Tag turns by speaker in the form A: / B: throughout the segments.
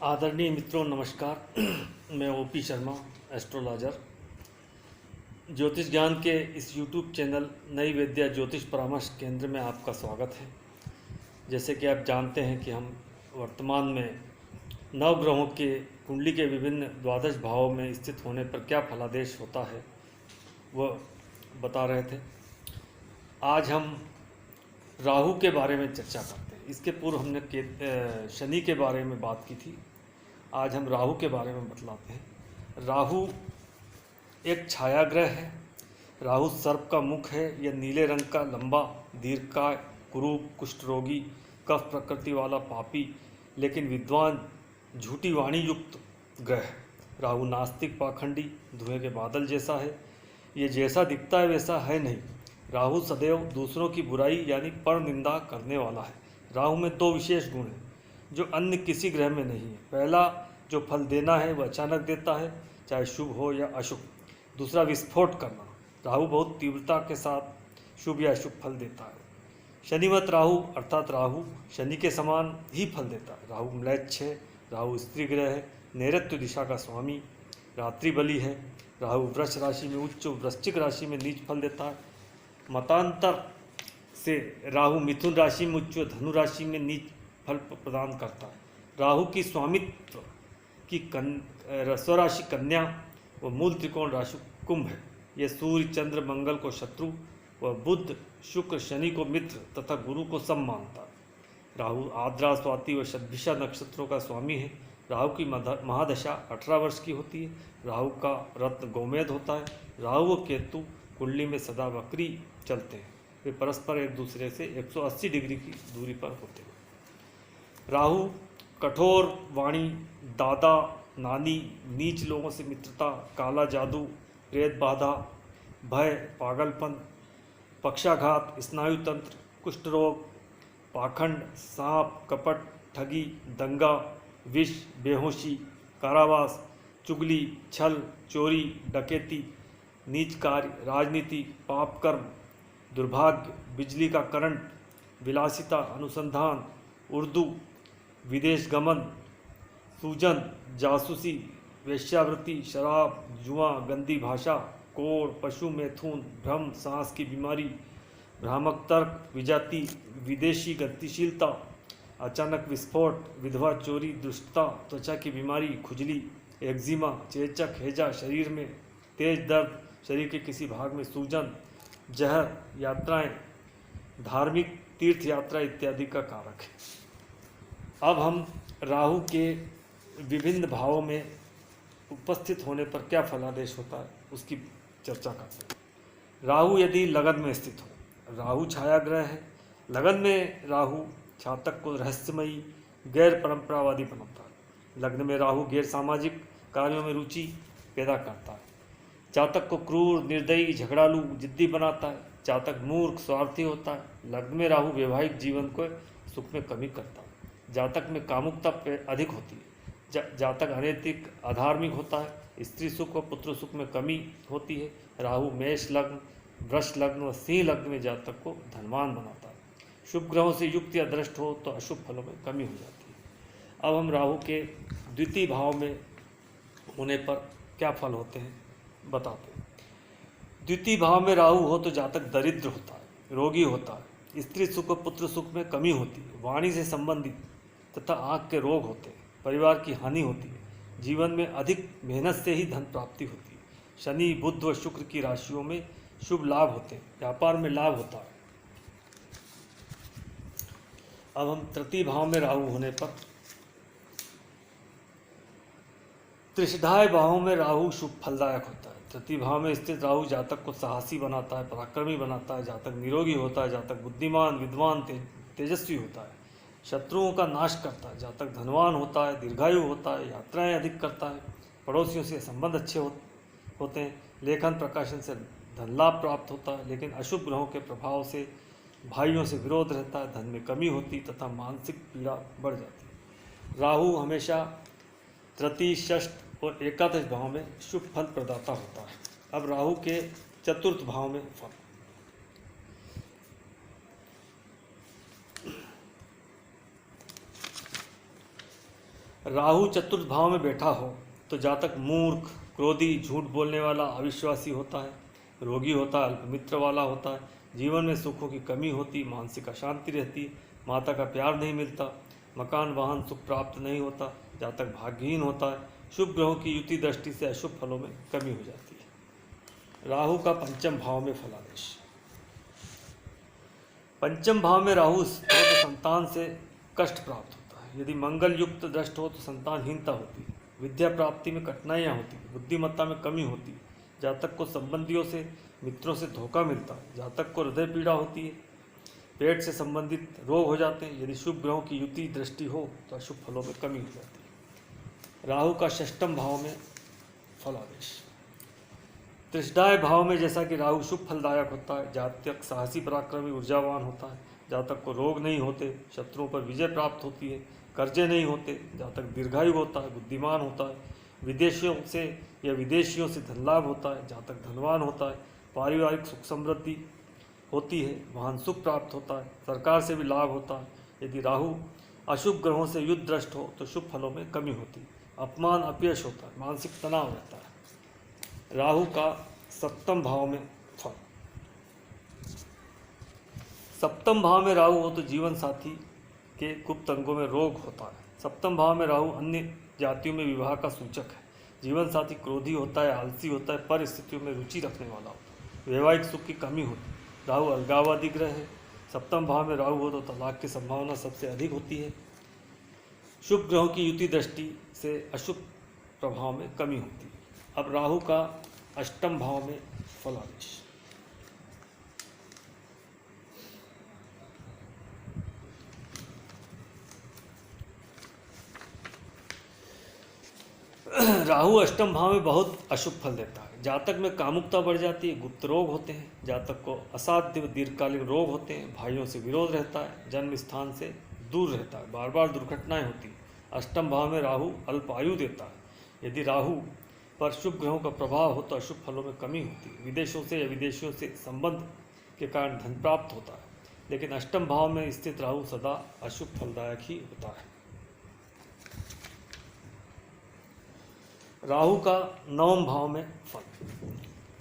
A: आदरणीय मित्रों नमस्कार। मैं ओपी शर्मा, एस्ट्रोलॉजर। ज्योतिष ज्ञान के इस यूट्यूब चैनल नई विद्या ज्योतिष परामर्श केंद्र में आपका स्वागत है। जैसे कि आप जानते हैं कि हम वर्तमान में नवग्रहों के कुंडली के विभिन्न द्वादश भावों में स्थित होने पर क्या फलादेश होता है वह बता रहे थे। आज हम राहु के बारे में चर्चा करते हैं। इसके पूर्व हमने शनि के बारे में बात की थी। आज हम राहु के बारे में बतलाते हैं। राहु एक छाया ग्रह है। राहु सर्प का मुख है। यह नीले रंग का लंबा दीर्घकाय कुरूप कुष्ठ रोगी कफ प्रकृति वाला पापी लेकिन विद्वान झूठी वाणी युक्त ग्रह है। राहु नास्तिक पाखंडी धुएं के बादल जैसा है। ये जैसा दिखता है वैसा है नहीं। राहु सदैव दूसरों की बुराई यानी पर निंदा करने वाला है। राहु में दो विशेष गुण हैं जो अन्य किसी ग्रह में नहीं है। पहला, जो फल देना है वह अचानक देता है, चाहे शुभ हो या अशुभ। दूसरा, विस्फोट करना। राहु बहुत तीव्रता के साथ शुभ या अशुभ फल देता है। शनिमत राहु अर्थात राहु शनि के समान ही फल देता है। राहु म्लेच्छ है। राहु स्त्री ग्रह है। नैऋत्य दिशा का स्वामी रात्रि बलि है। राहु वृष राशि में उच्च, वृश्चिक राशि में नीच फल देता है। मतांतर से राहु मिथुन राशि में उच्च, धनु राशि में नीच फल प्रदान करता है। राहु की स्वामित्व की स्वराशि कन्या व मूल त्रिकोण राशि कुंभ है। यह सूर्य चंद्र मंगल को शत्रु व बुध शुक्र शनि को मित्र तथा गुरु को सम मानता है। राहु आद्रा स्वाति व शतभिषा नक्षत्रों का स्वामी है। राहु की महादशा 18 वर्ष की होती है। राहु का रत्न गोमेद होता है। राहु व केतु कुंडली में सदा वक्री चलते हैं। वे परस्पर एक दूसरे से 180 डिग्री की दूरी पर होते हैं। राहु कठोर वाणी, दादा नानी, नीच लोगों से मित्रता, काला जादू, प्रेत बाधा, भय, पागलपन, पक्षाघात, स्नायु तंत्र, कुष्ठ रोग, पाखंड, सांप, कपट, ठगी, दंगा, विष, बेहोशी, कारावास, चुगली, छल, चोरी, डकैती, नीच कार्य, राजनीति, पाप कर्म, दुर्भाग्य, बिजली का करंट, विलासिता, अनुसंधान, उर्दू, विदेश गमन, सूजन, जासूसी, वेश्यावृत्ति, शराब, जुआ, गंदी भाषा, कोड़, पशु मैथुन, भ्रम, सांस की बीमारी, भ्रामक तर्क, विजाति, विदेशी गतिशीलता, अचानक विस्फोट, विधवा चोरी, दुष्टता, त्वचा की बीमारी, खुजली, एक्जिमा, चेचक, हैजा, शरीर में तेज दर्द, शरीर के किसी भाग में सूजन, जहर, यात्राएं, धार्मिक तीर्थ यात्रा इत्यादि का कारक है। अब हम राहु के विभिन्न भावों में उपस्थित होने पर क्या फलादेश होता है उसकी चर्चा करते हैं। राहु यदि लगन में स्थित हो, राहु छाया ग्रह है। लगन में राहु जातक को रहस्यमयी गैर परंपरावादी बनाता है। लग्न में राहु गैर सामाजिक कार्यों में रुचि पैदा करता है। जातक को क्रूर, निर्दयी, झगड़ालू, जिद्दी बनाता है। जातक मूर्ख, स्वार्थी होता है। लग्न में राहु वैवाहिक जीवन को सुख में कमी करता है। जातक में कामुकता अधिक होती है। जातक अनैतिक, अधार्मिक होता है। स्त्री सुख व पुत्र सुख में कमी होती है। राहु मेष लग्न, वृष लग्न व सिंह लग्न में जातक को धनवान बनाता है। शुभ ग्रहों से युक्त या दृष्ट हो तो अशुभ फलों में कमी हो जाती है। अब हम राहु के द्वितीय भाव में होने पर क्या फल होते हैं बताते हैं। द्वितीय भाव में राहु हो तो जातक दरिद्र होता है, रोगी होता है। स्त्री सुख व पुत्र सुख में कमी होती है। वाणी से संबंधित तथा आँख के रोग होते हैं। परिवार की हानि होती है। जीवन में अधिक मेहनत से ही धन प्राप्ति होती है। शनि, बुध व शुक्र की राशियों में शुभ लाभ होते हैं। व्यापार में लाभ होता है। अब हम तृतीय भाव में राहु होने पर, त्रिशधाय भावों में राहु शुभ फलदायक होता है। तृतीय भाव में स्थित राहु जातक को साहसी बनाता है, पराक्रमी बनाता है। जातक निरोगी होता है। जातक बुद्धिमान, विद्वान, तेजस्वी होता है। शत्रुओं का नाश करता है। जातक धनवान होता है, दीर्घायु होता है, यात्राएं अधिक करता है। पड़ोसियों से संबंध अच्छे होते हैं। लेखन प्रकाशन से धन लाभ प्राप्त होता है। लेकिन अशुभ ग्रहों के प्रभाव से भाइयों से विरोध रहता है। धन में कमी होती तथा मानसिक पीड़ा बढ़ जाती है। राहु हमेशा तृतीय, षष्ठ और एकादश भाव में शुभ फल प्रदाता होता है। अब राहु के चतुर्थ भाव में फल। राहु चतुर्थ भाव में बैठा हो तो जातक मूर्ख, क्रोधी, झूठ बोलने वाला, अविश्वासी होता है, रोगी होता है, अल्पमित्र वाला होता है, जीवन में सुखों की कमी होती, मानसिक अशांति रहती, माता का प्यार नहीं मिलता, मकान वाहन सुख प्राप्त नहीं होता, जातक भाग्यहीन होता है, शुभ ग्रहों की युति दृष्टि से अशुभ फलों में कमी हो जाती है। राहु का पंचम भाव में फलादेश। पंचम भाव में राहु हो तो संतान से कष्ट प्राप्त होता है। यदि मंगल युक्त दृष्ट हो तो संतानहीनता होती है, विद्या प्राप्ति में कठिनाइयाँ होती है, बुद्धिमत्ता में कमी होती है, जातक को संबंधियों से, मित्रों से धोखा मिलता है, जातक को हृदय पीड़ा होती है, पेट से संबंधित रोग हो जाते हैं। यदि शुभ ग्रहों की युति दृष्टि हो तो अशुभ फलों में कमी हो जाती है। राहु का षष्ठम भाव में फलादेश। त्रिष्ठाय भाव में जैसा कि राहु शुभ फलदायक होता है, जातक साहसी, पराक्रमी, ऊर्जावान होता है, जातक को रोग नहीं होते, शत्रुओं पर विजय प्राप्त होती है, कर्जे नहीं होते, जातक दीर्घायु होता है, बुद्धिमान होता है, विदेशियों से या विदेशियों से धन लाभ होता है, जातक धनवान होता है, पारिवारिक सुख समृद्धि होती है, वाहन सुख प्राप्त होता है, सरकार से भी लाभ होता है। यदि राहु अशुभ ग्रहों से युद्ध दृष्ट हो तो शुभ फलों में कमी होती है, अपमान अपयश होता है, मानसिक तनाव रहता है। राहु का सप्तम भाव में फल। सप्तम भाव में राहु हो तो जीवन साथी के गुप्त अंगों में रोग होता है। सप्तम भाव में राहु अन्य जातियों में विवाह का सूचक है। जीवन साथी क्रोधी होता है, आलसी होता है, परिस्थितियों में रुचि रखने वाला होता है, वैवाहिक सुख की कमी होती है। राहु अलगाववादी ग्रह है। सप्तम भाव में राहु हो तो तलाक की संभावना सबसे अधिक होती है। शुभ ग्रहों की युति दृष्टि से अशुभ प्रभाव में कमी होती है। अब राहु का अष्टम भाव में फलादेश। राहु अष्टम भाव में बहुत अशुभ फल देता है। जातक में कामुकता बढ़ जाती है, गुप्त रोग होते हैं, जातक को असाध्य दीर्घकालीन रोग होते हैं, भाइयों से विरोध रहता है, जन्म स्थान से दूर रहता है, बार बार दुर्घटनाएं होती हैं। अष्टम भाव में राहु अल्पायु देता है। यदि राहु पर शुभ ग्रहों का प्रभाव हो तो अशुभ फलों में कमी होती है। विदेशों से या विदेशियों से संबंध के कारण धन प्राप्त होता है, लेकिन अष्टम भाव में स्थित राहु सदा अशुभ फलदायक ही होता है। राहु का नवम भाव में फल।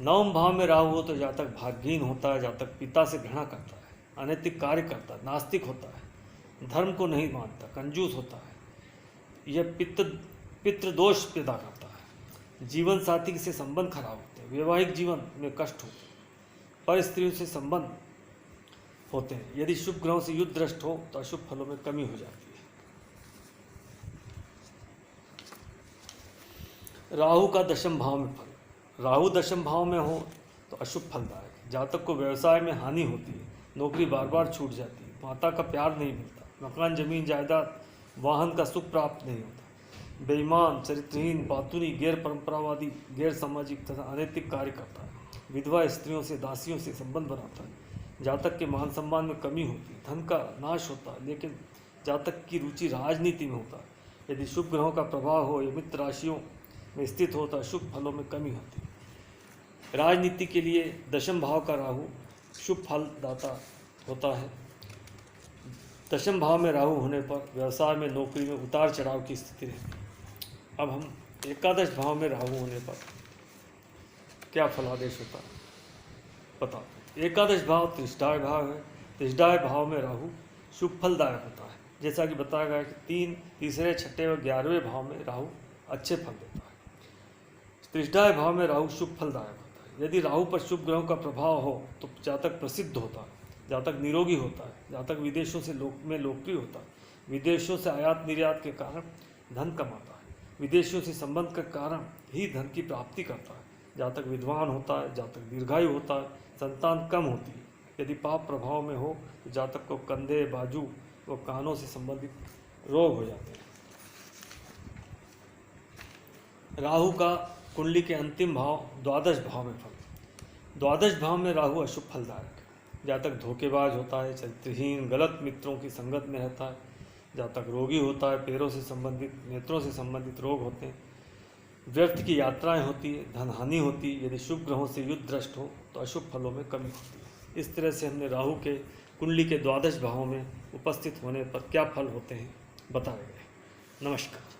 A: नवम भाव में राहु हो तो जातक भाग्यहीन होता है, जातक पिता से घृणा करता है, अनैतिक कार्य करता है, नास्तिक होता है, धर्म को नहीं मानता, कंजूस होता है, यह पितृदोष पैदा करता है, जीवन साथी से संबंध खराब होते हैं, वैवाहिक जीवन में कष्ट होते हैं, पर स्त्रियों से संबंध होते हैं। यदि शुभ ग्रहों से युद्ध दृष्ट हो तो अशुभ फलों में कमी हो जाती है। राहु का दशम भाव में फल। राहु दशम भाव में हो तो अशुभ फलदायक है। जातक को व्यवसाय में हानि होती है, नौकरी बार बार छूट जाती है, माता का प्यार नहीं मिलता, मकान, जमीन, जायदाद, वाहन का सुख प्राप्त नहीं होता, बेईमान, चरित्रहीन, पातुनी, गैर परंपरावादी, गैर सामाजिक तथा अनैतिक कार्य करता है, विधवा स्त्रियों से, दासियों से संबंध बनाता है, जातक के मान सम्मान में कमी होती है, धन का नाश होता है, लेकिन जातक की रुचि राजनीति में होता है। यदि शुभ ग्रहों का प्रभाव हो या मित्र राशियों में स्थित हो तो अशुभ फलों में कमी होती है। राजनीति के लिए दशम भाव का राहु शुभ फल दाता होता है। दशम भाव में राहु होने पर व्यवसाय में, नौकरी में उतार चढ़ाव की स्थिति रहती है। अब हम एकादश भाव में राहु होने पर क्या फलादेश होता है बताते हैं। एकादश भाव त्रिष्ठाय भाव है। त्रिष्ठाय भाव में राहु शुभ फलदायक होता है। जैसा कि बताया गया कि 3, तीसरे, छठे और 11वें भाव में राहु अच्छे फल देता है। त्रिष्ठाय भाव में राहु शुभ फलदायक होता है। यदि राहु पर शुभ ग्रहों का प्रभाव हो तो जातक प्रसिद्ध होता है, जातक निरोगी होता है, जातक विदेशों से लोकप्रिय होता है, विदेशों से आयात निर्यात के कारण धन कमाता है, विदेशियों से संबंध के कारण ही धन की प्राप्ति करता है, जातक विद्वान होता है, जातक दीर्घायु होता है, संतान कम होती है। यदि पाप प्रभाव में हो तो जातक को कंधे, बाजू व कानों से संबंधित रोग हो जाते हैं। राहु का कुंडली के अंतिम भाव द्वादश भाव में फल। द्वादश भाव में राहु अशुभ फलदायक है। जातक धोखेबाज होता है, चरित्रहीन, गलत मित्रों की संगत में रहता है, जातक रोगी होता है, पैरों से संबंधित, नेत्रों से संबंधित रोग होते हैं, व्यर्थ की यात्राएं होती है, धन हानि होती है। यदि शुभ ग्रहों से युद्ध दृष्ट हो तो अशुभ फलों में कमी होती है। इस तरह से हमने राहु के कुंडली के द्वादश भावों में उपस्थित होने पर क्या फल होते हैं बताए गए। नमस्कार।